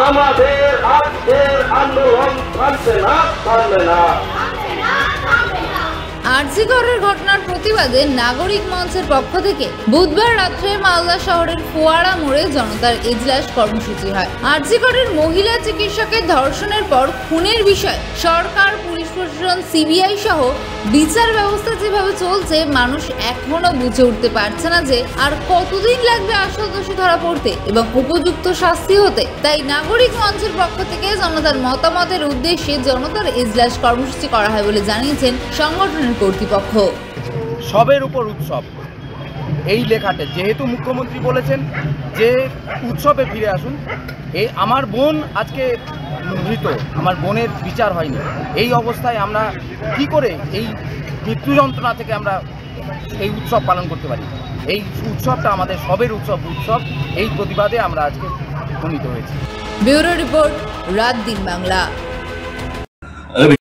আমাদের আজকের আন্দোলন থামছে না, থামবে না। আরজিকরের ঘটনার প্রতিবাদে নাগরিক মঞ্চের পক্ষ থেকে বুধবার রাত্রে মালদা শহরের ফোয়ারা মোড়ে জনতার এজলাস কর্মসূচি হয়। আরজিকরের মহিলা চিকিৎসকের ধর্ষণের পর খুনের বিষয়ে সরকার, পুলিশ প্রশাসন, সিবিআই সহ বিচার ব্যবস্থা যেভাবে চলছে, মানুষ এখনো বুঝে উঠতে পারছে না যে আর কতদিন লাগবে আসল দোষী ধরা পড়তে এবং উপযুক্ত শাস্তি হতে। তাই নাগরিক মঞ্চের পক্ষ থেকে জনতার মতামতের উদ্দেশ্যে জনতার এজলাস কর্মসূচি করা হয় বলে জানিয়েছেন সংগঠনের কর্তৃপক্ষ। সবের উপর উৎসব, এই লেখাতে যেহেতু মুখ্যমন্ত্রী বলেছেন যে উৎসবে ফিরে আসুন, এই আমার বোন আজকে মৃত, আমার বোনের বিচার হয়নি, এই অবস্থায় আমরা কি করে এই মৃত্যু যন্ত্রণা থেকে আমরা এই উৎসব পালন করতে পারি? এই উৎসবটা আমাদের সবের উৎসব, এই প্রতিবাদে আমরা আজকে উপনীত হয়েছি। ব্যুরো রিপোর্ট, রাত দিন বাংলা।